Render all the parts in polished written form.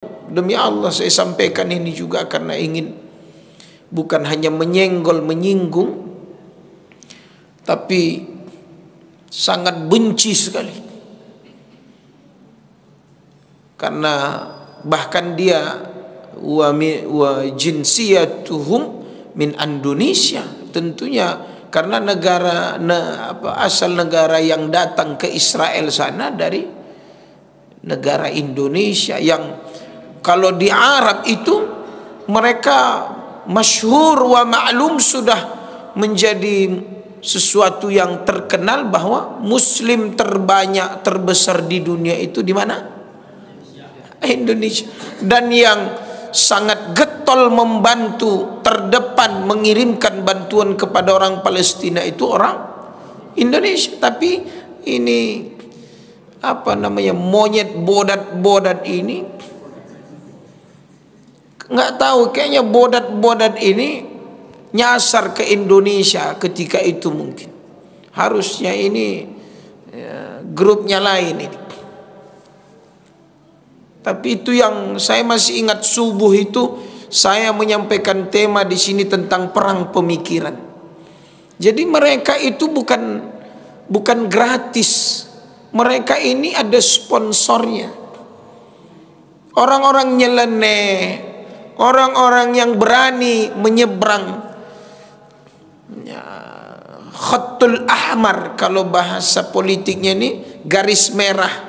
Demi Allah saya sampaikan ini juga karena ingin bukan hanya menyenggol, menyinggung, tapi sangat benci sekali. Karena bahkan dia wa jinsiyatuhum min Indonesia, tentunya karena asal negara yang datang ke Israel sana dari negara Indonesia, yang kalau di Arab itu mereka masyhur wa ma'lum, sudah menjadi sesuatu yang terkenal bahwa muslim terbanyak terbesar di dunia itu di mana? Indonesia. Dan yang sangat getol membantu terdepan mengirimkan bantuan kepada orang Palestina itu orang Indonesia. Tapi ini monyet bodat ini nggak tahu, kayaknya bodat ini nyasar ke Indonesia ketika itu. Mungkin harusnya ini grupnya lain ini. Tapi itu yang saya masih ingat, subuh itu saya menyampaikan tema di sini tentang perang pemikiran. Jadi mereka itu bukan gratis. Mereka ini ada sponsornya. Orang-orang nyeleneh, orang-orang yang berani menyeberang khatul ahmar, kalau bahasa politiknya ini garis merah.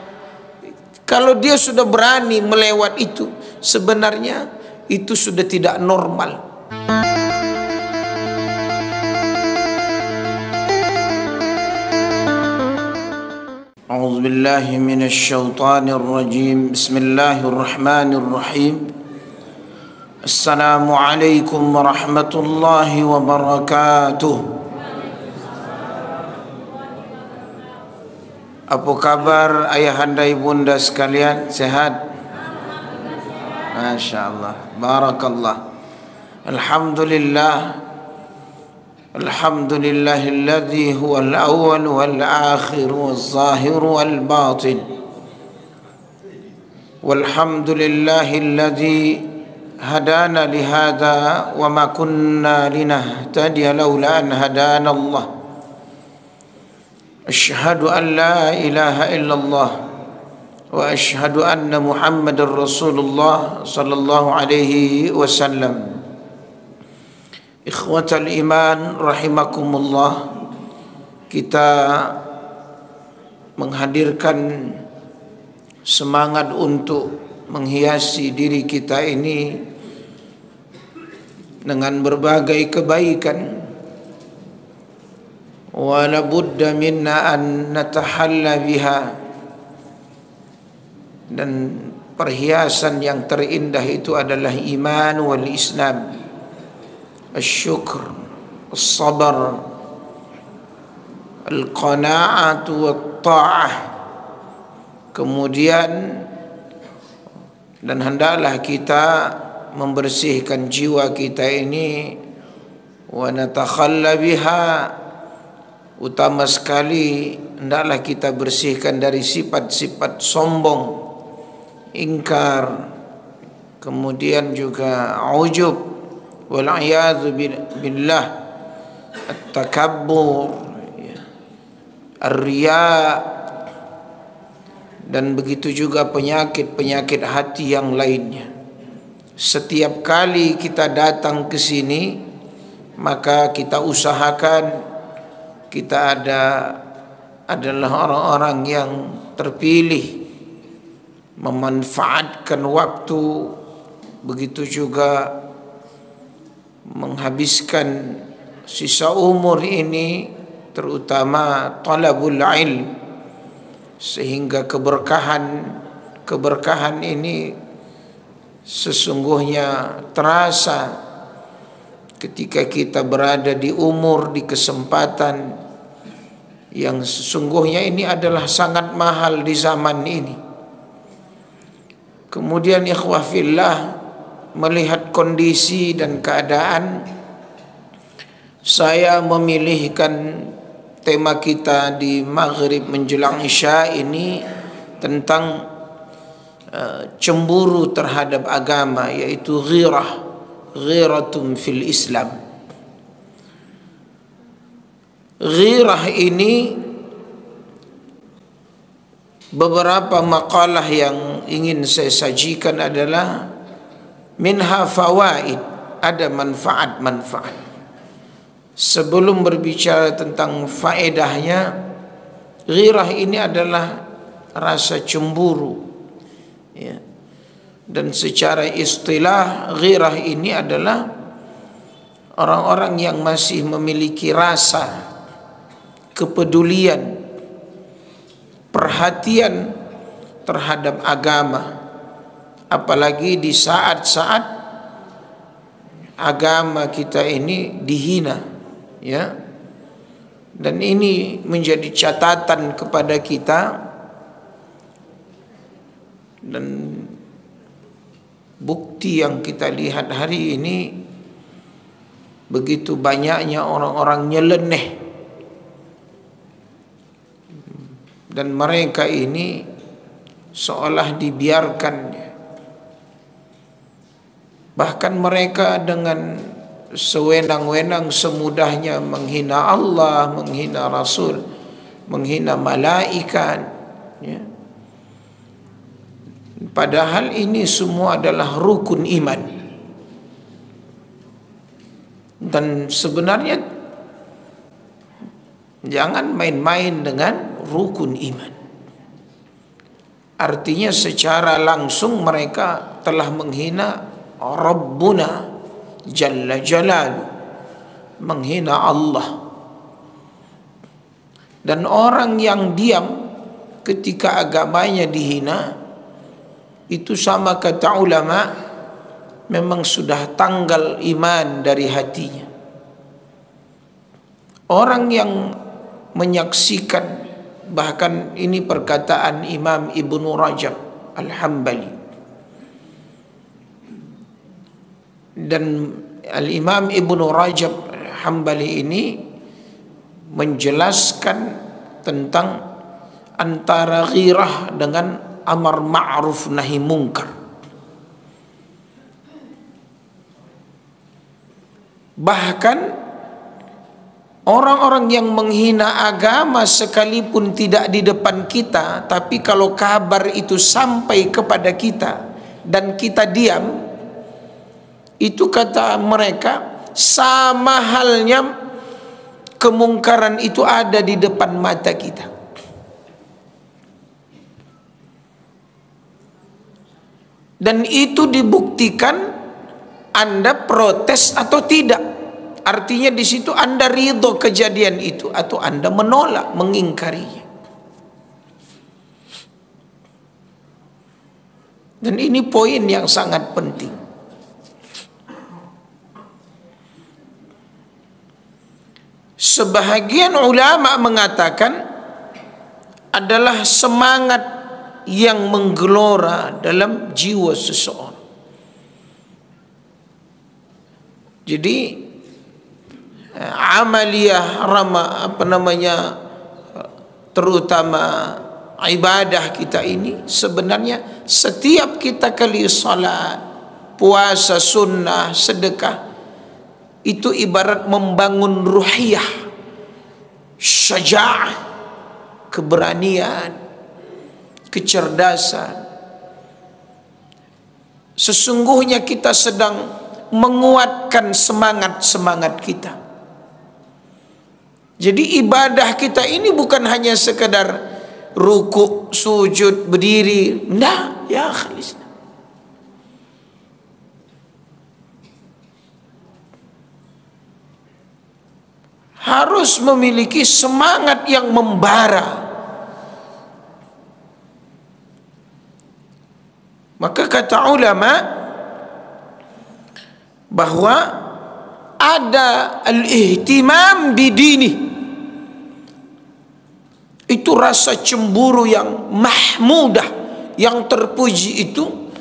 Kalau dia sudah berani melewat itu, sebenarnya itu sudah tidak normal. A'udzu billahi minasy syaithanir rajim. Bismillahirrahmanirrahim. Assalamualaikum warahmatullahi wabarakatuh. Apa kabar ayahanda ibunda sekalian? Sehat? Masya Allah, barakallah. Alhamdulillah, alhamdulillahilladzi huwal awwal wal akhir wal zahir wal batin. Walhamdulillahilladzi hadana lihada wa ma kunna linahtadiya laula an hadana Allah. Asyhadu an la ilaha illallah wa asyhadu anna Muhammadar Rasulullah sallallahu alaihi wasallam. Ikhwatal iman rahimakumullah, kita menghadirkan semangat untuk menghiasi diri kita ini dengan berbagai kebaikan. Wala budda minna an natahalla biha, dan perhiasan yang terindah itu adalah iman wal islam, asyukr, as-sabar, al-qana'atu wat ta'ah. Kemudian, dan hendaklah kita membersihkan jiwa kita ini, wa natakhalla biha, utama sekali hendaklah kita bersihkan dari sifat-sifat sombong, ingkar, kemudian juga ujub, wal'iyadzu billah, at-takabbur, ar-riya, dan begitu juga penyakit-penyakit hati yang lainnya. Setiap kali kita datang ke sini, maka kita usahakan kita adalah orang-orang yang terpilih, memanfaatkan waktu, begitu juga menghabiskan sisa umur ini terutama talabul ilm, sehingga keberkahan ini sesungguhnya terasa ketika kita berada di umur, di kesempatan yang sesungguhnya ini adalah sangat mahal di zaman ini. Kemudian ikhwah fillah, melihat kondisi dan keadaan, saya memilihkan tema kita di maghrib menjelang isya ini tentang cemburu terhadap agama, yaitu ghiratum fil Islam. Ghirah ini beberapa makalah yang ingin saya sajikan adalah minha fawaid, ada manfaat-manfaat. Sebelum berbicara tentang faedahnya, ghirah ini adalah rasa cemburu, ya. Dan secara istilah ghirah ini adalah orang-orang yang masih memiliki rasa kepedulian, perhatian terhadap agama, apalagi di saat-saat agama kita ini dihina, ya. Dan ini menjadi catatan kepada kita, dan bukti yang kita lihat hari ini, begitu banyaknya orang-orang nyeleneh, dan mereka ini seolah dibiarkan. Bahkan mereka dengan sewenang-wenang semudahnya menghina Allah, menghina Rasul, menghina malaikat, ya. Padahal ini semua adalah rukun iman. Dan sebenarnya jangan main-main dengan rukun iman. Artinya secara langsung mereka telah menghina Rabbuna Jalla Jalaluh, menghina Allah. Dan orang yang diam ketika agamanya dihina, itu sama kata ulama, memang sudah tanggal iman dari hatinya. Orang yang menyaksikan, bahkan ini perkataan Imam Ibnu Rajab Al-Hambali, dan Al-Imam Ibnu Rajab Al-Hambali ini menjelaskan tentang antara ghirah dengan amar ma'ruf nahi mungkar. Bahkan orang-orang yang menghina agama sekalipun tidak di depan kita, tapi kalau kabar itu sampai kepada kita dan kita diam, itu kata mereka sama halnya kemungkaran itu ada di depan mata kita. Dan itu dibuktikan Anda protes atau tidak. Artinya di situ Anda ridho kejadian itu atau Anda menolak, mengingkarinya. Dan ini poin yang sangat penting. Sebahagian ulama mengatakan adalah semangat yang menggelora dalam jiwa seseorang. Jadi amaliyah terutama ibadah kita ini, sebenarnya setiap kita kali salat, puasa sunnah, sedekah, itu ibarat membangun ruhiyah, syaja'ah, keberanian, kecerdasan. Sesungguhnya kita sedang menguatkan semangat-semangat kita. Jadi ibadah kita ini bukan hanya sekedar ruku, sujud, berdiri. Nah, ya khalis. Harus memiliki semangat yang membara. Maka kata ulama bahwa ada al-ihtimam bidini, itu rasa cemburu yang mahmudah, yang terpuji, itu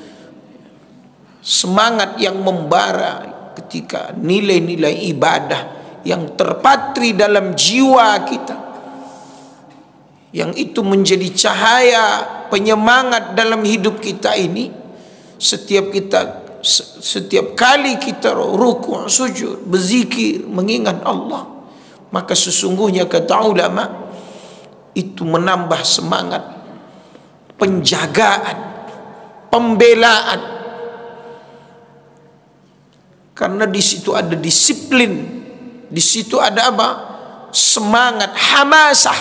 semangat yang membara ketika nilai-nilai ibadah yang terpatri dalam jiwa kita, yang itu menjadi cahaya penyemangat dalam hidup kita ini, setiap kali kita ruku', sujud, berzikir, mengingat Allah, maka sesungguhnya kata ulama itu menambah semangat, penjagaan, pembelaan. Karena di situ ada disiplin, di situ ada apa? Semangat, hamasah,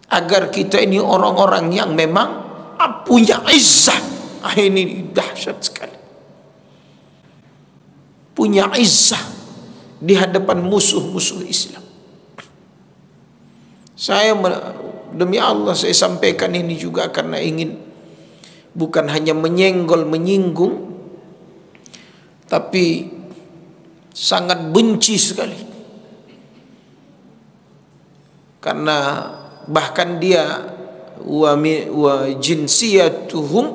agar kita ini orang-orang yang memang punya izzah. Ini dahsyat sekali. Punya izzah di hadapan musuh-musuh Islam. Saya demi Allah saya sampaikan ini juga karena ingin bukan hanya menyenggol, menyinggung, tapi sangat benci sekali. Karena bahkan dia wa jinsiyatuhum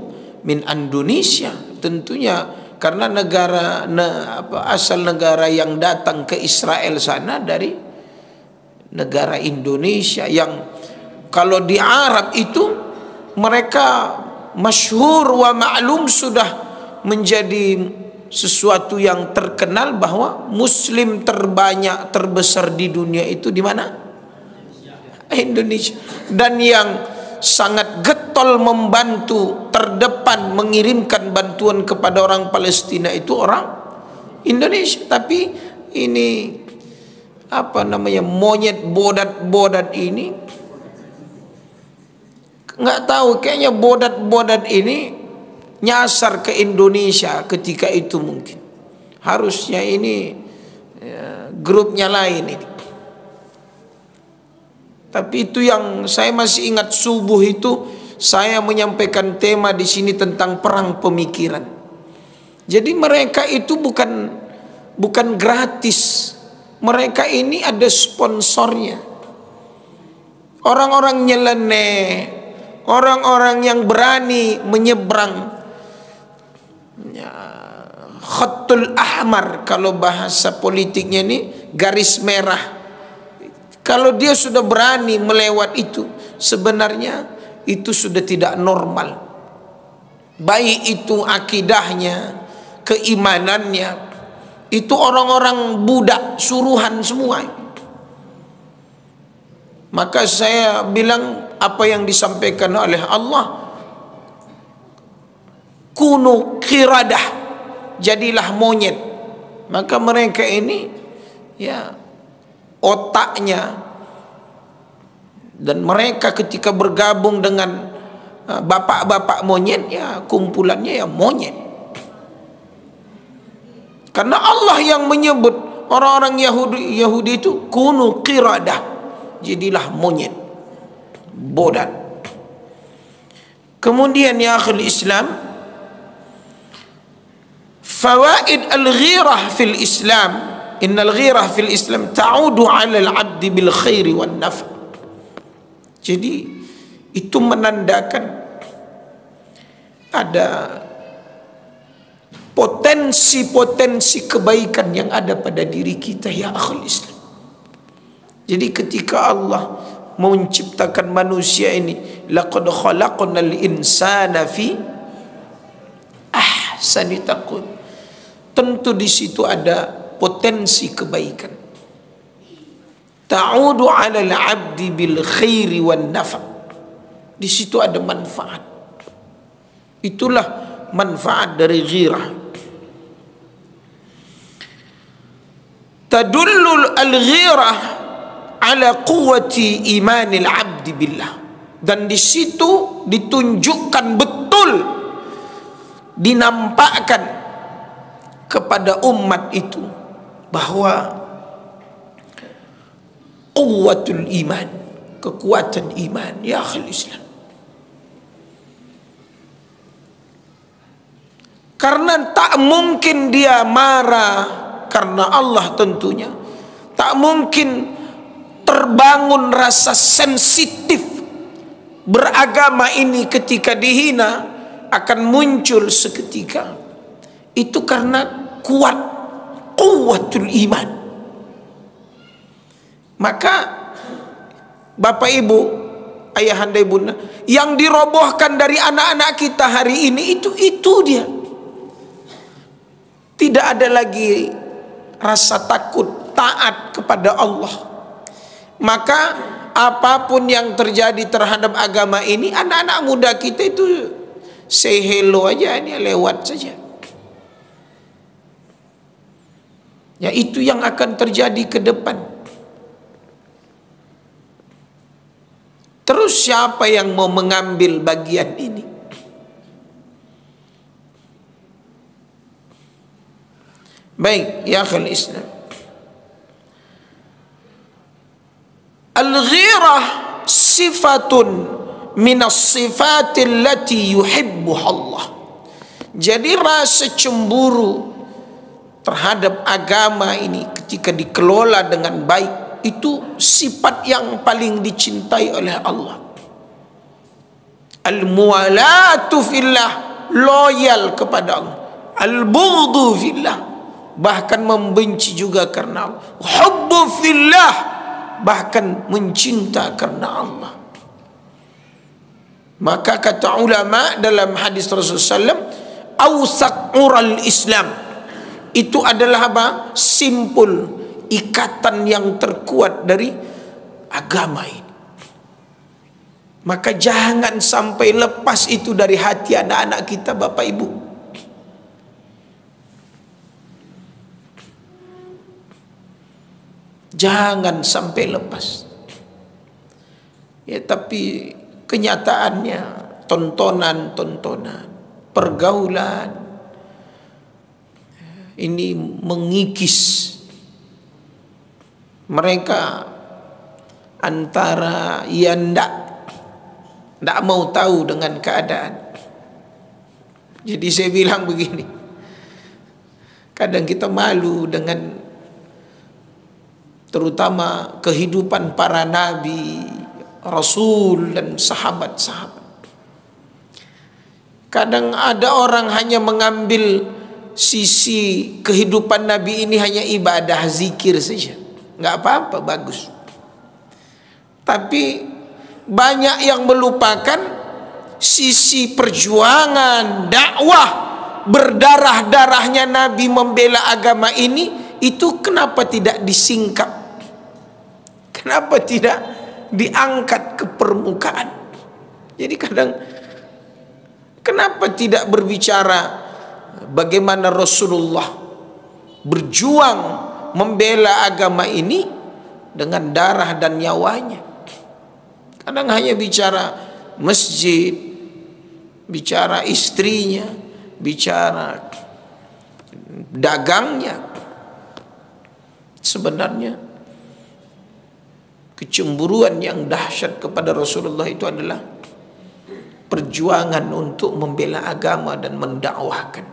min Indonesia, tentunya karena asal negara yang datang ke Israel sana dari negara Indonesia, yang kalau di Arab itu mereka masyhur wa ma'lum, sudah menjadi sesuatu yang terkenal bahwa muslim terbanyak terbesar di dunia itu di mana? Indonesia. Dan yang sangat getol membantu terdepan mengirimkan bantuan kepada orang Palestina itu orang Indonesia. Tapi ini apa namanya, monyet bodat-bodat ini, nggak tahu, kayaknya bodat-bodat ini nyasar ke Indonesia ketika itu. Mungkin harusnya ini grupnya lain ini. Tapi itu yang saya masih ingat, subuh itu saya menyampaikan tema di sini tentang perang pemikiran. Jadi mereka itu bukan gratis. Mereka ini ada sponsornya. Orang-orang nyeleneh, orang-orang yang berani menyeberang khatul ahmar, kalau bahasa politiknya ini garis merah. Kalau dia sudah berani melewat itu, sebenarnya itu sudah tidak normal. Baik itu akidahnya, keimanannya, itu orang-orang budak suruhan semua. Maka saya bilang apa yang disampaikan oleh Allah, kunu qiradah, jadilah monyet. Maka mereka ini ya otaknya, dan mereka ketika bergabung dengan bapak-bapak monyet, ya kumpulannya ya monyet. Karena Allah yang menyebut orang-orang Yahudi itu kunu qiradah, jadilah monyet, bodat. Kemudian ya akhul Islam, fawaid al-ghirah fil Islam, innal ghirah fil Islam ta'udu 'ala al-'abdi bil khairi wan naf'. Jadi itu menandakan ada potensi-potensi kebaikan yang ada pada diri kita ya akhul Islam. Jadi ketika Allah menciptakan manusia ini, laqad khalaqnal insana fi ahsani taqwim, tentu di situ ada potensi kebaikan. Ta'udu 'alal 'abdi bil khairi wan nafa'. Di situ ada manfaat. Itulah manfaat dari ghirah. Tadullu al-ghirah ala quwwati imanil 'abdi billah. Dan di situ ditunjukkan betul, dinampakkan kepada umat itu bahwa quwwatul iman, kekuatan iman ya akhul Islam. Karena tak mungkin dia marah karena Allah, tentunya tak mungkin terbangun rasa sensitif beragama ini ketika dihina akan muncul seketika. Itu karena kuat quwwatul iman. Maka Bapak Ibu ayahanda ibunda, yang dirobohkan dari anak-anak kita hari ini itu dia. Tidak ada lagi rasa takut, taat kepada Allah. Maka apapun yang terjadi terhadap agama ini, anak-anak muda kita itu say hello aja, dia lewat saja. Ya, itu yang akan terjadi ke depan. Terus siapa yang mau mengambil bagian ini? Baik, ya akhul Islam. Al-ghirah sifatun minas sifatil lati yuhibbuha Allah. Jadi rasa cemburu terhadap agama ini ketika dikelola dengan baik, itu sifat yang paling dicintai oleh Allah. Al-muwalatu fillah, loyal kepada Allah. Al-bughdhu fillah, bahkan membenci juga karena Allah. Hubbu fillah, bahkan mencinta karena Allah. Maka kata ulama dalam hadis Rasulullah SAW, awsaq ural Islam, itu adalah apa? Simpul, ikatan yang terkuat dari agama ini. Maka jangan sampai lepas itu dari hati anak-anak kita, Bapak Ibu. Jangan sampai lepas. Ya, tapi kenyataannya tontonan-tontonan, pergaulan ini mengikis mereka antara yang ndak mau tahu dengan keadaan. Jadi saya bilang begini, kadang kita malu dengan terutama kehidupan para nabi, rasul dan sahabat-sahabat. Kadang ada orang hanya mengambil sisi kehidupan nabi ini hanya ibadah zikir saja. Nggak apa-apa, bagus. Tapi banyak yang melupakan sisi perjuangan dakwah berdarah-darahnya Nabi membela agama ini. Itu kenapa tidak disingkap? Kenapa tidak diangkat ke permukaan? Jadi kadang kenapa tidak berbicara bagaimana Rasulullah berjuang membela agama ini dengan darah dan nyawanya. Kadang hanya bicara masjid, bicara istrinya, bicara dagangnya. Sebenarnya kecemburuan yang dahsyat kepada Rasulullah itu adalah perjuangan untuk membela agama dan mendakwahkan.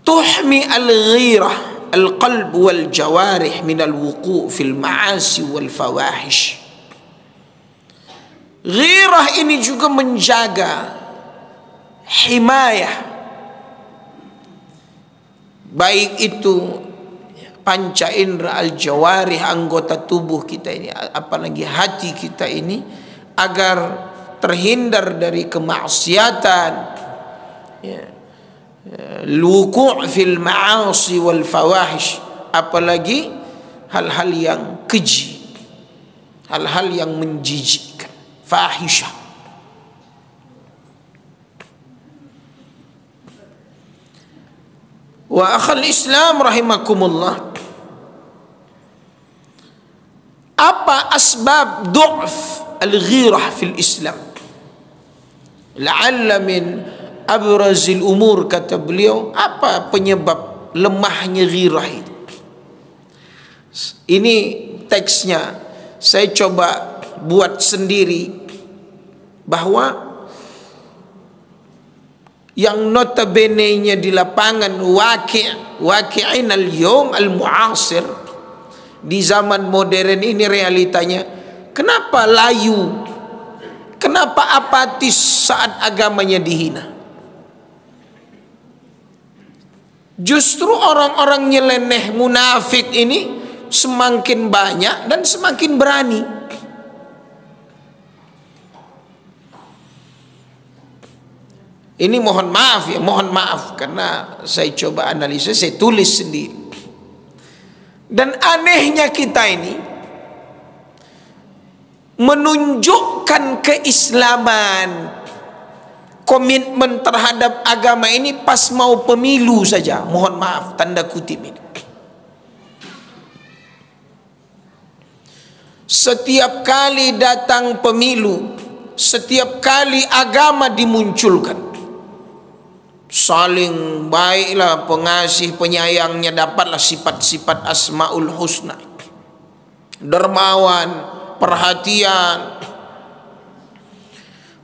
Tuhmi al-ghirah al-qalb wal jawarih min al-wuqu' fil ma'asi wal fawahish. Ghirah ini juga menjaga himayah, baik itu panca indera al-jawarih, anggota tubuh kita ini, apalagi hati kita ini, agar terhindar dari kemaksiatan, ya, luku' fil ma'asi wal fawahish, apalagi hal-hal yang keji, hal-hal yang menjijikkan, fahisyah. Wa akhal Islam rahimakumullah, apa asbab du'f al-ghirah fil Islam? La'alla min abrazil umur, kata beliau, apa penyebab lemahnya ghirah itu? Ini teksnya saya coba buat sendiri, bahwa yang notabene-nya di lapangan waqi'in al-yawm al-mu'asir, di zaman modern ini realitanya, kenapa layu, kenapa apatis saat agamanya dihina? Justru orang-orang nyeleneh munafik ini semakin banyak dan semakin berani. Ini mohon maaf ya, mohon maaf karena saya coba analisis, saya tulis sendiri. Dan anehnya kita ini menunjukkan keislaman, komitmen terhadap agama ini pas mau pemilu saja. Mohon maaf, tanda kutip ini. Setiap kali datang pemilu, setiap kali agama dimunculkan, saling baiklah, pengasih penyayangnya, dapatlah sifat-sifat asmaul husna, dermawan, perhatian.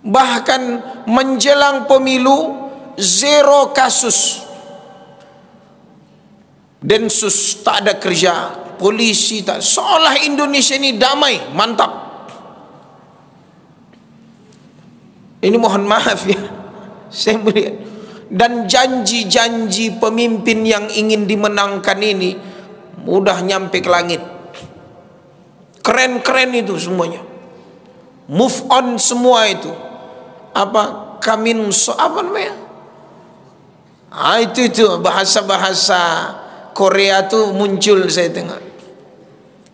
Bahkan menjelang pemilu zero kasus, Densus tak ada kerja, polisi tak, seolah Indonesia ini damai, mantap. Ini mohon maaf ya, saya melihat. Dan janji-janji pemimpin yang ingin dimenangkan ini mudah nyampe ke langit. Keren-keren itu semuanya, move on semua itu. Apa apa namanya? Itu bahasa-bahasa Korea tuh muncul, saya tengok.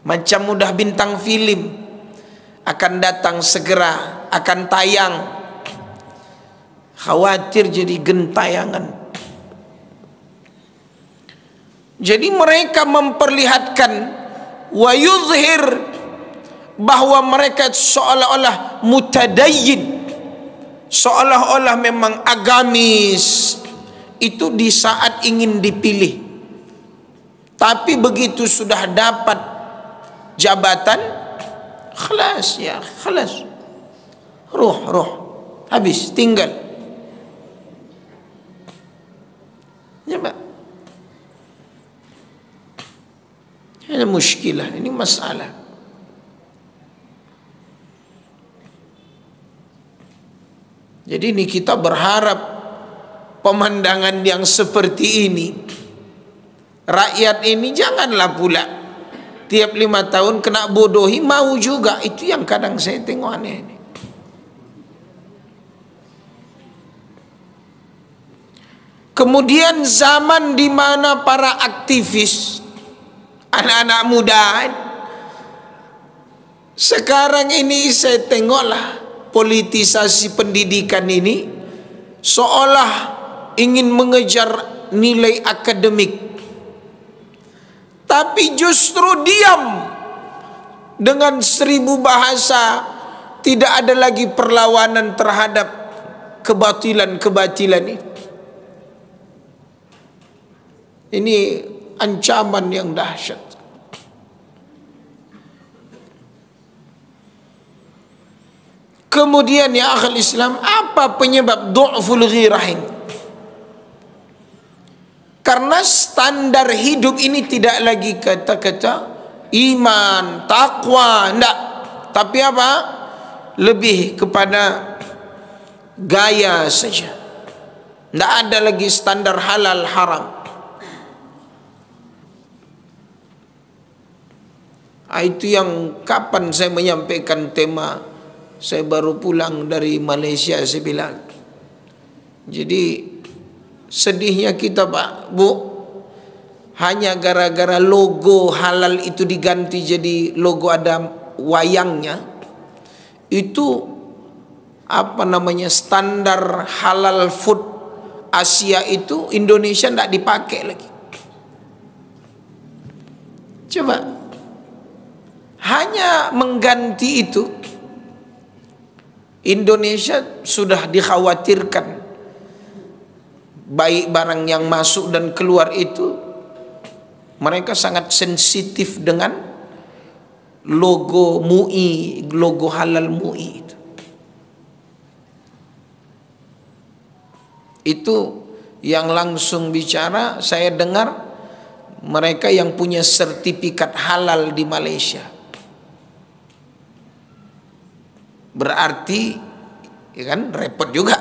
Macam udah bintang film, akan datang segera, akan tayang. Khawatir jadi gentayangan. Jadi mereka memperlihatkan wa yuzhir, bahwa mereka seolah-olah mutadayyin, seolah-olah memang agamis itu di saat ingin dipilih. Tapi begitu sudah dapat jabatan, khalas ya, khalas. Ruh habis, tinggal. Coba. Ini muskilah, ini masalah. Jadi ini kita berharap pemandangan yang seperti ini, rakyat ini janganlah pula tiap 5 tahun kena bodohi mau juga. Itu yang kadang saya tengok aneh ini. Kemudian zaman di mana para aktivis, anak-anak muda, sekarang ini saya tengoklah politisasi pendidikan ini seolah ingin mengejar nilai akademik, tapi justru diam dengan 1000 bahasa. Tidak ada lagi perlawanan terhadap kebatilan ini. Ini ancaman yang dahsyat. Kemudian ya akhul Islam, apa penyebab du'ful ghirah ini? Karena standar hidup ini tidak lagi kata-kata iman, takwa, enggak. Tapi apa? Lebih kepada gaya saja. Enggak ada lagi standar halal haram. Itu yang kapan saya menyampaikan tema, saya baru pulang dari Malaysia, saya bilang. Jadi sedihnya kita Pak, Bu, hanya gara-gara logo halal itu diganti jadi logo ada wayangnya, itu apa namanya, standar halal food Asia itu Indonesia tidak dipakai lagi. Coba, hanya mengganti itu, Indonesia sudah dikhawatirkan baik barang yang masuk dan keluar itu, mereka sangat sensitif dengan logo MUI, logo halal MUI itu. Itu yang langsung bicara, saya dengar mereka yang punya sertifikat halal di Malaysia. Berarti ya kan repot juga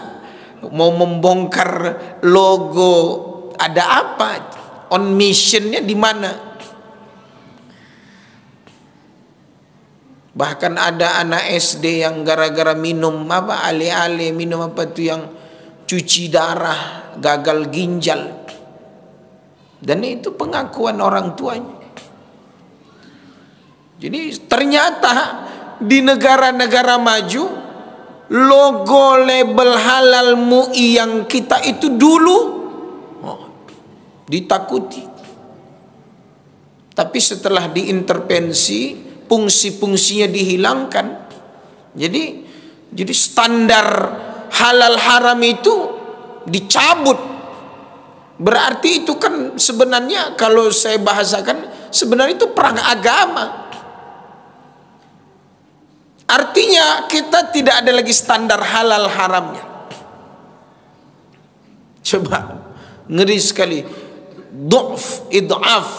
mau membongkar logo, ada apa, on missionnya di mana? Bahkan ada anak SD yang gara-gara minum apa ale-ale, minum apa itu yang cuci darah, gagal ginjal. Dan itu pengakuan orang tuanya. Jadi ternyata di negara-negara maju, logo label halal MUI yang kita itu dulu ditakuti. Tapi setelah diintervensi, fungsi-fungsinya dihilangkan. Jadi standar halal haram itu dicabut. Berarti itu kan sebenarnya kalau saya bahasakan sebenarnya itu perang agama. Artinya kita tidak ada lagi standar halal haramnya. Coba, ngeri sekali. Id'af,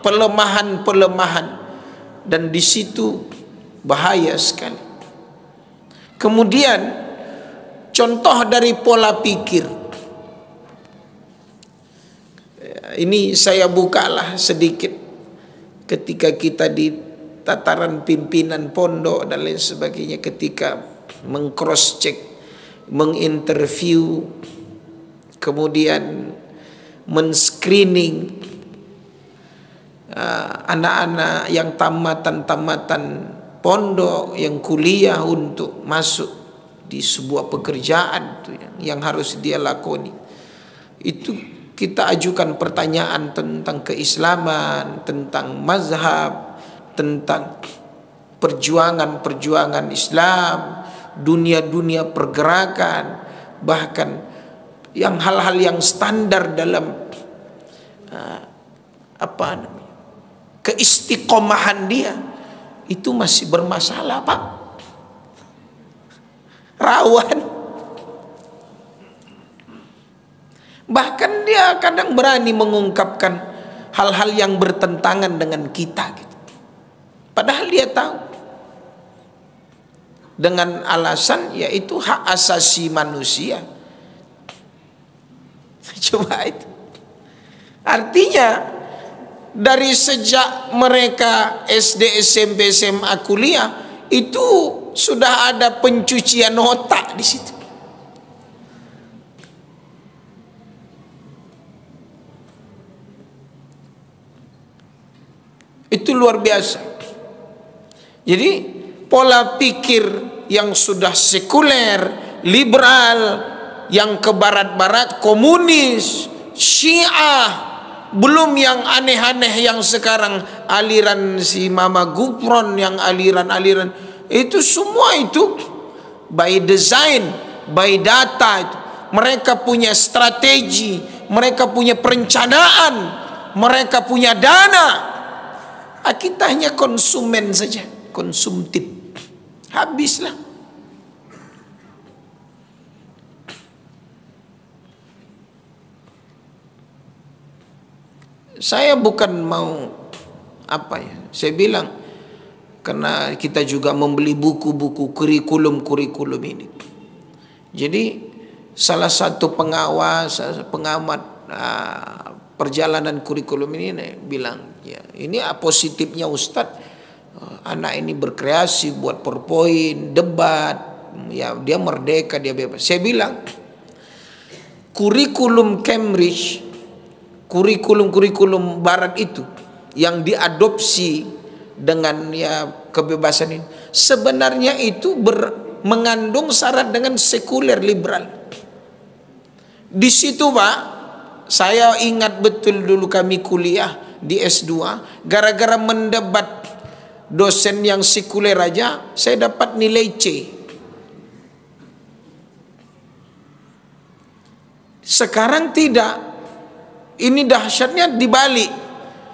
pelemahan. Dan di situ bahaya sekali. Kemudian contoh dari pola pikir. Ini saya bukalah sedikit ketika kita di tataran pimpinan pondok dan lain sebagainya, ketika meng-cross check, menginterview, kemudian men-screening anak-anak yang tamatan pondok, yang kuliah untuk masuk di sebuah pekerjaan yang harus dia lakoni. Itu kita ajukan pertanyaan tentang keislaman, tentang mazhab, tentang perjuangan Islam, dunia pergerakan, bahkan yang hal-hal yang standar dalam keistiqomahan dia itu masih bermasalah, Pak. Rawan. Bahkan dia kadang berani mengungkapkan hal-hal yang bertentangan dengan kita gitu. Padahal dia tahu, dengan alasan yaitu hak asasi manusia. Coba itu. Artinya dari sejak mereka SD, SMP, SMA, kuliah itu sudah ada pencucian otak di situ. Itu luar biasa. Jadi pola pikir yang sudah sekuler, liberal, yang ke barat-barat, komunis, Syiah, belum yang aneh-aneh yang sekarang aliran si Mama Gufron, yang aliran-aliran itu semua itu by design, by data itu. Mereka punya strategi, mereka punya perencanaan, mereka punya dana. Kita hanya konsumen saja, konsumtif. Habislah. Saya bukan mau saya bilang karena kita juga membeli buku-buku kurikulum ini. Jadi salah satu pengamat perjalanan kurikulum ini bilang, ya ini positifnya Ustadz, anak ini berkreasi, buat PowerPoint, debat, ya dia merdeka, dia bebas. Saya bilang kurikulum Cambridge, kurikulum barat itu yang diadopsi dengan ya kebebasan ini, sebenarnya itu mengandung syarat dengan sekuler liberal. Di situ, Pak, saya ingat betul dulu kami kuliah di S2, gara-gara mendebat dosen yang sekuler aja saya dapat nilai C. Sekarang tidak. Ini dahsyatnya dibalik.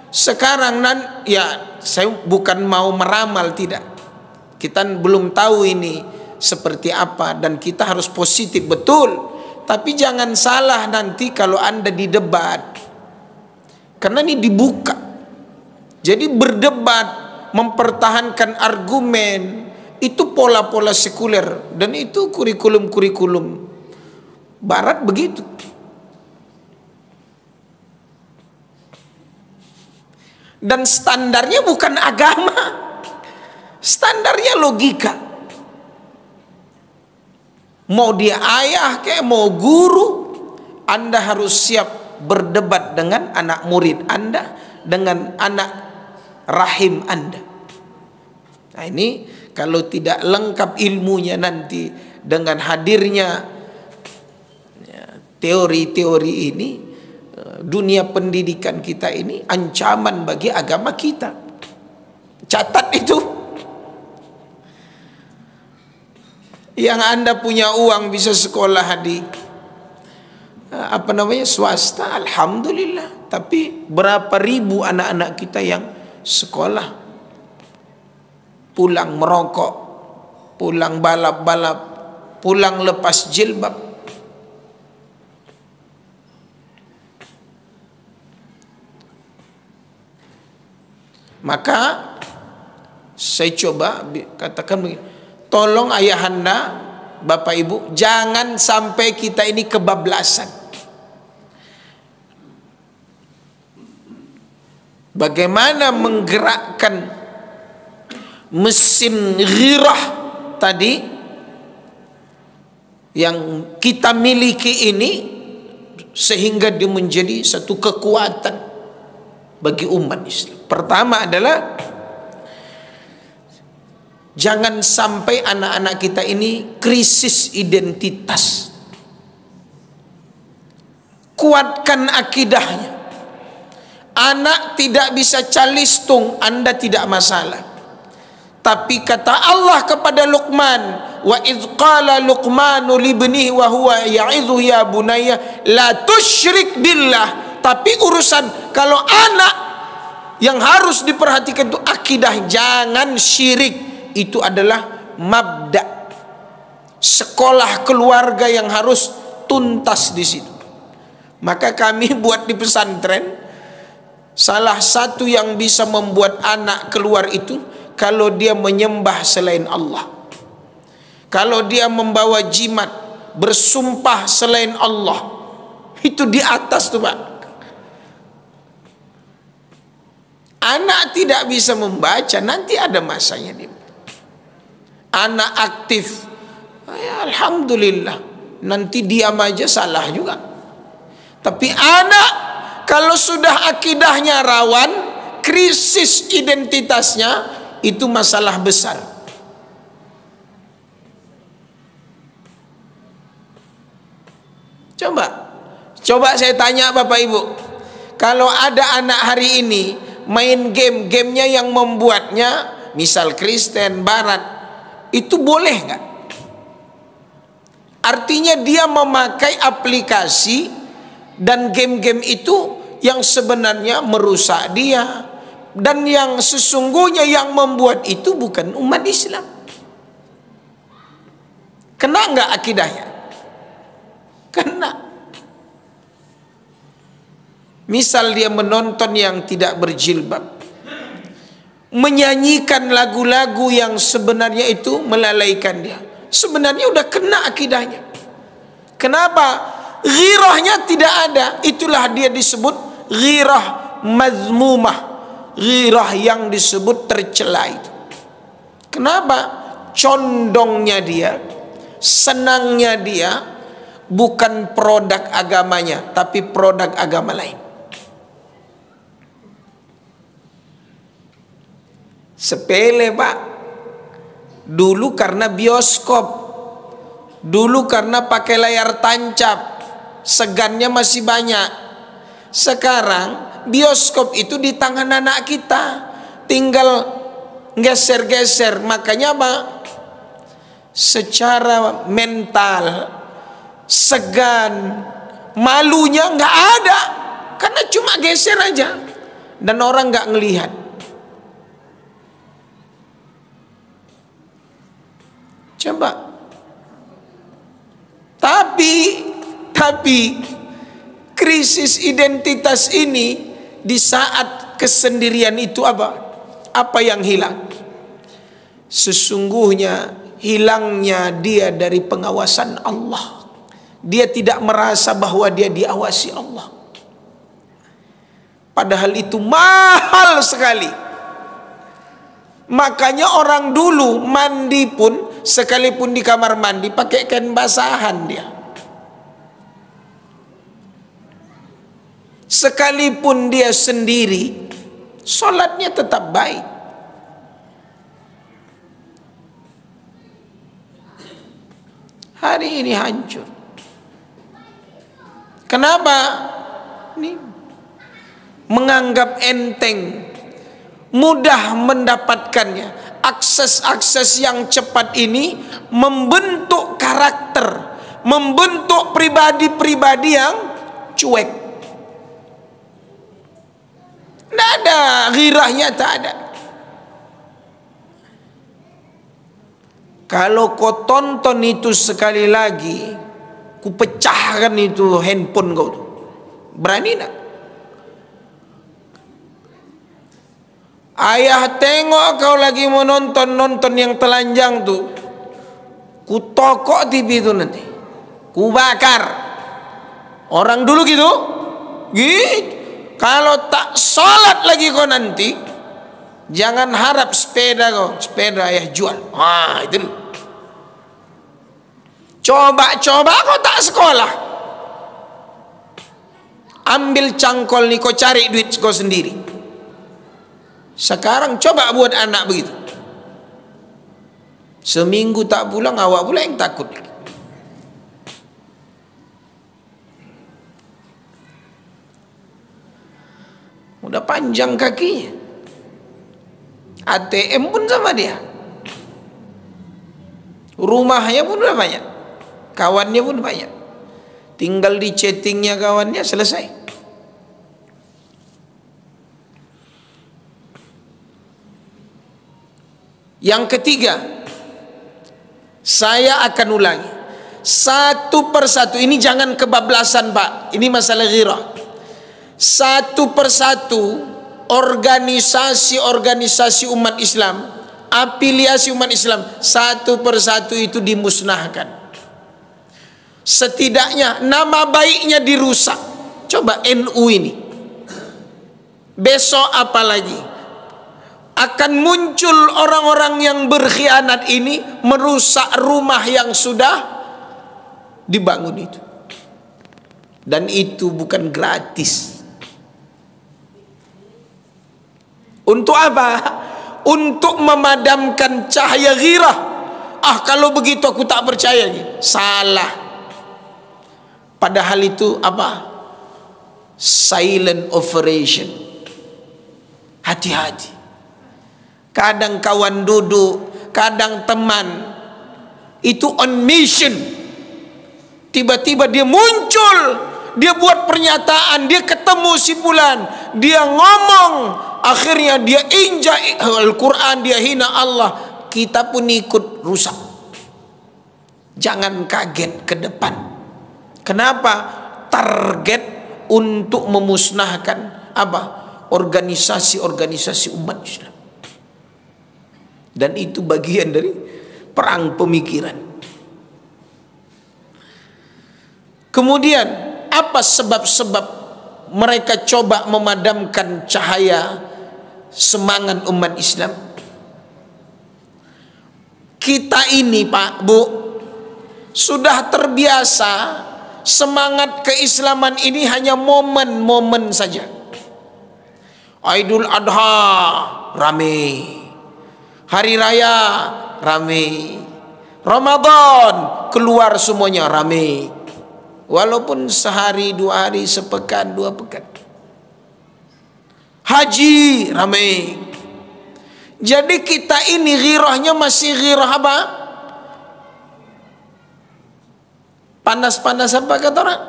Sekarang ya saya bukan mau meramal, tidak. Kita belum tahu ini seperti apa dan kita harus positif betul. Tapi jangan salah nanti kalau Anda didebat. Karena ini dibuka. Jadi berdebat, mempertahankan argumen, itu pola-pola sekuler. Dan itu kurikulum-kurikulum barat begitu. Dan standarnya bukan agama. Standarnya logika. Mau dia ayah kayak mau guru, Anda harus siap berdebat dengan anak murid Anda, dengan anak rahim Anda. Nah ini kalau tidak lengkap ilmunya nanti dengan hadirnya teori-teori ini, dunia pendidikan kita ini ancaman bagi agama kita. Catat itu. Yang Anda punya uang bisa sekolah di swasta, alhamdulillah. Tapi berapa ribu anak-anak kita yang sekolah pulang merokok, pulang balap-balap, pulang lepas jilbab. Maka saya coba katakan begini, tolong ayahanda, bapak ibu, jangan sampai kita ini kebablasan. Bagaimana menggerakkan mesin ghirah tadi yang kita miliki ini sehingga dia menjadi satu kekuatan bagi umat Islam. Pertama adalah jangan sampai anak-anak kita ini krisis identitas. Kuatkan akidahnya. Anak tidak bisa calistung, Anda tidak masalah. Tapi kata Allah kepada Luqman, wa idh qala Luqmanu libnihi wa huwa ya'idhu ya bunayya la tusyrik billah. Tapi urusan kalau anak yang harus diperhatikan itu akidah, jangan syirik. Itu adalah mabda. Sekolah keluarga yang harus tuntas di situ. Maka kami buat di pesantren, salah satu yang bisa membuat anak keluar itu kalau dia menyembah selain Allah. Kalau dia membawa jimat, bersumpah selain Allah. Itu di atas tuh Pak. Anak tidak bisa membaca, nanti ada masanya dia. Anak aktif, ya alhamdulillah, nanti diam aja salah juga. Tapi anak kalau sudah akidahnya rawan, krisis identitasnya, itu masalah besar. Coba saya tanya Bapak Ibu, kalau ada anak hari ini main gamenya yang membuatnya misal Kristen Barat, itu boleh nggak? Artinya dia memakai aplikasi dan game-game itu yang sebenarnya merusak dia, dan yang sesungguhnya yang membuat itu bukan umat Islam. Kena nggak akidahnya? Kena. Misal dia menonton yang tidak berjilbab, menyanyikan lagu-lagu yang sebenarnya itu melalaikan dia, sebenarnya udah kena akidahnya. Kenapa? Ghirahnya tidak ada. Itulah dia disebut ghirah mazmumah, ghirah yang disebut tercela itu. Kenapa? Condongnya dia, senangnya dia bukan produk agamanya, tapi produk agama lain. Sepele Pak. Dulu karena bioskop, dulu karena pakai layar tancap, segannya masih banyak. Sekarang bioskop itu di tangan anak kita, tinggal geser-geser. Makanya apa? Secara mental segan, malunya nggak ada, karena cuma geser aja dan orang nggak ngelihat. Coba. Tapi krisis identitas ini di saat kesendirian itu apa yang hilang? Sesungguhnya hilangnya dia dari pengawasan Allah. Dia tidak merasa bahwa dia diawasi Allah. Padahal itu mahal sekali. Makanya orang dulu mandi pun, sekalipun di kamar mandi pakai kain basahan dia. Sekalipun dia sendiri, solatnya tetap baik. Hari ini hancur. Kenapa? Ini menganggap enteng, mudah mendapatkannya. Akses-akses yang cepat ini membentuk karakter, membentuk pribadi-pribadi yang cuek. Tidak ada ghirahnya, tak ada. Kalau kau tonton itu sekali lagi, ku pecahkan itu handphone kau tuh. Berani tak? Ayah tengok kau lagi mau nonton yang telanjang tuh, ku tokok TV itu nanti, ku bakar. Orang dulu gitu, gitu. Kalau tak sholat lagi kau nanti, jangan harap sepeda kau, sepeda ayah jual. Itu dulu. Coba kau tak sekolah, ambil cangkol nih, kau cari duit kau sendiri. Sekarang coba buat anak begitu, seminggu tak pulang, awak pula yang takut. Udah panjang kakinya, ATM pun sama dia, rumahnya pun udah banyak, kawannya pun banyak, tinggal di chattingnya kawannya, selesai. Yang ketiga, saya akan ulangi satu persatu. Ini jangan kebablasan Pak, ini masalah ghirah. Satu persatu organisasi umat Islam, afiliasi umat Islam, satu persatu itu dimusnahkan. Setidaknya nama baiknya dirusak. Coba NU ini, besok apa lagi akan muncul orang-orang yang berkhianat ini, merusak rumah yang sudah dibangun itu. Dan itu bukan gratis. Untuk apa? Untuk memadamkan cahaya ghirah. Kalau begitu aku tak percaya. Salah. Padahal itu apa? Silent operation. Hati-hati. Kadang kawan duduk, kadang teman, itu on mission. Tiba-tiba dia muncul, dia buat pernyataan, dia ketemu si fulan, dia ngomong, akhirnya dia injak Al-Quran, dia hina Allah. Kita pun ikut rusak. Jangan kaget ke depan. Kenapa? Target untuk memusnahkan apa? Organisasi-organisasi umat Islam. Dan itu bagian dari perang pemikiran. Kemudian apa sebab-sebab mereka coba memadamkan cahaya semangat umat Islam? Kita ini Pak, Bu, sudah terbiasa semangat keislaman ini hanya momen-momen saja. Idul Adha rame, hari raya rame, Ramadan keluar semuanya rame, walaupun sehari, 2 hari, sepekan, 2 pekan. Haji rame. Jadi kita ini ghirahnya masih ghirah apa? Panas-panas apa kata orang?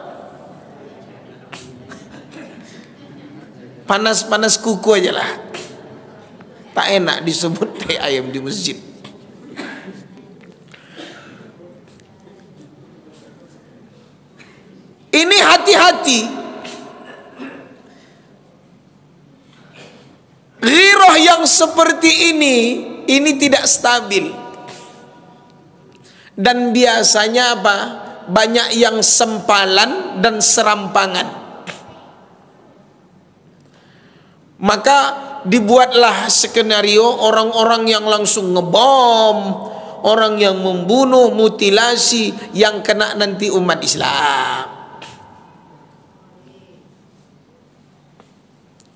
Panas-panas kuku aja lah. Tak enak disebut teh ayam di masjid. Ini hati-hati. Ghirah yang seperti ini tidak stabil. Dan biasanya apa? Banyak yang sempalan dan serampangan. Maka dibuatlah skenario orang-orang yang langsung ngebom, orang yang membunuh, mutilasi, yang kena nanti umat Islam.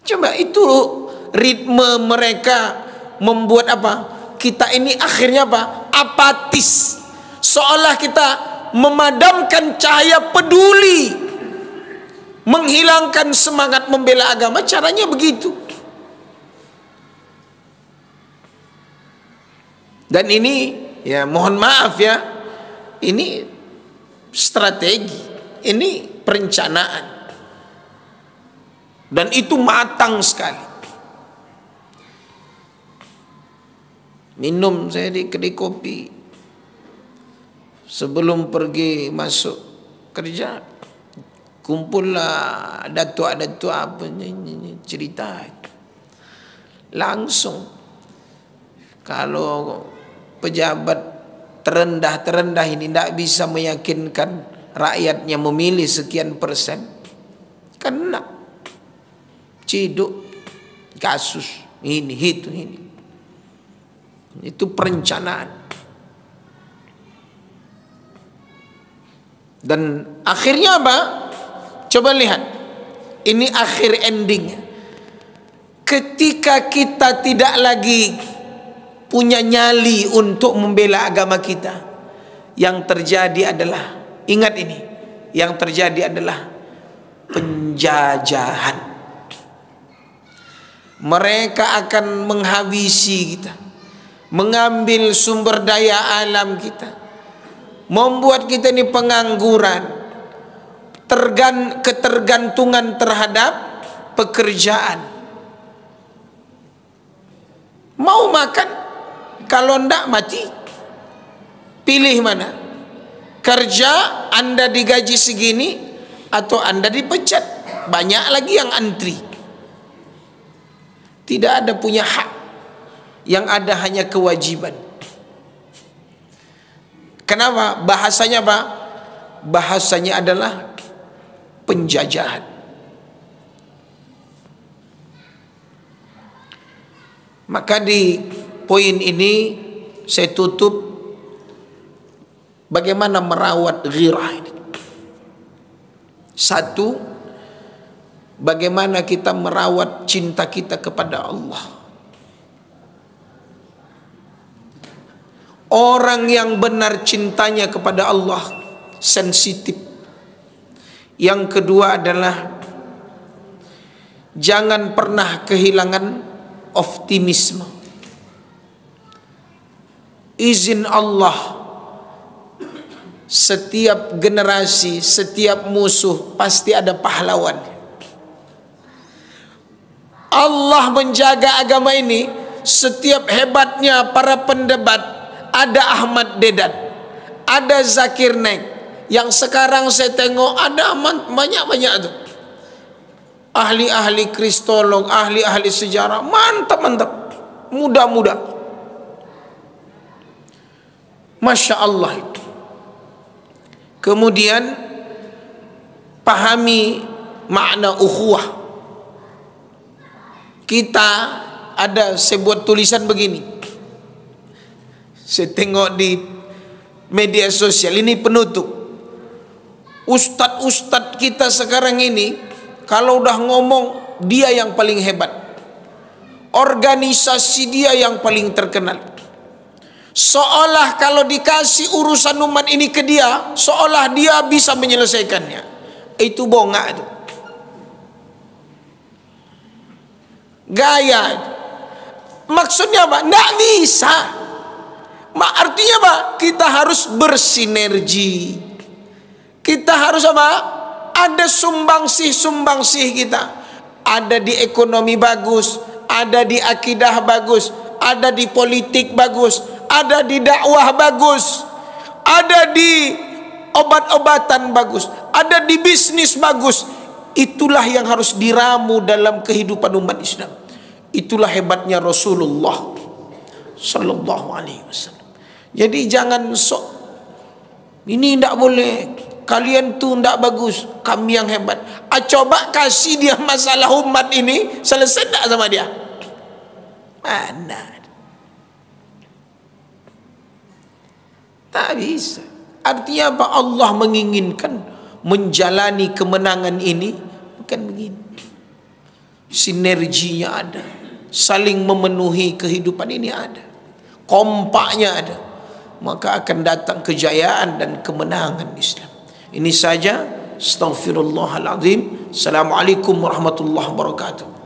Coba itu ritme mereka membuat apa? Kita ini akhirnya apa? Apatis. Seolah kita memadamkan cahaya peduli, menghilangkan semangat membela agama. Caranya begitu. Dan ini ya mohon maaf ya, ini strategi, ini perencanaan, dan itu matang sekali. Minum saya di kedai kopi sebelum pergi masuk kerja, kumpullah datuk-datuk apa cerita langsung. Kalau pejabat terendah ini tidak bisa meyakinkan rakyatnya memilih sekian persen, kena ciduk kasus ini itu ini. Itu perencanaan. Dan akhirnya apa? Coba lihat, ini akhir endingnya. Ketika kita tidak lagi punya nyali untuk membela agama kita, yang terjadi adalah, ingat ini, yang terjadi adalah penjajahan. Mereka akan menghabisi kita, mengambil sumber daya alam kita, membuat kita ini pengangguran, ketergantungan terhadap pekerjaan. Mau makan, kalau ndak mati. Pilih mana? Kerja Anda digaji segini atau Anda dipecat. Banyak lagi yang antri. Tidak ada punya hak, yang ada hanya kewajiban. Kenapa? Bahasanya apa? Bahasanya adalah penjajahan. Maka di poin ini saya tutup bagaimana merawat ghirah ini. Satu, bagaimana kita merawat cinta kita kepada Allah. Orang yang benar cintanya kepada Allah sensitif. Yang kedua adalah jangan pernah kehilangan optimisme. Izin Allah, setiap generasi, setiap musuh pasti ada pahlawan. Allah menjaga agama ini. Setiap hebatnya para pendebat, ada Ahmad Dedan, ada Zakir Naik. Yang sekarang saya tengok ada banyak-banyak tuh. Ahli-ahli kristolog, ahli-ahli sejarah, mantap-mantap, muda-muda. Masya Allah itu. Kemudian pahami makna ukhuwah. Kita ada sebuah tulisan begini. Saya tengok di media sosial, ini penutup. Ustadz-ustadz kita sekarang ini kalau udah ngomong dia yang paling hebat, organisasi dia yang paling terkenal. Seolah kalau dikasih urusan umat ini ke dia, seolah dia bisa menyelesaikannya. Itu bongak itu. Gaya. Maksudnya apa? Nggak bisa. Artinya apa? Kita harus bersinergi. Kita harus apa? Ada sumbangsih kita. Ada di ekonomi bagus, ada di akidah bagus, ada di politik bagus, ada di dakwah bagus, ada di obat-obatan bagus, ada di bisnis bagus. Itulah yang harus diramu dalam kehidupan umat Islam. Itulah hebatnya Rasulullah Sallallahu Alaihi Wasallam. Jadi jangan sok ini tidak boleh, kalian tuh tidak bagus, kami yang hebat. Coba kasih dia masalah umat ini, selesai tidak sama dia? Mana? Tak bisa. Artinya apa? Allah menginginkan menjalani kemenangan ini bukan begini. Sinerginya ada, saling memenuhi kehidupan ini ada, kompaknya ada, maka akan datang kejayaan dan kemenangan Islam. Ini saja. Astaghfirullahaladzim. Assalamualaikum warahmatullahi wabarakatuh.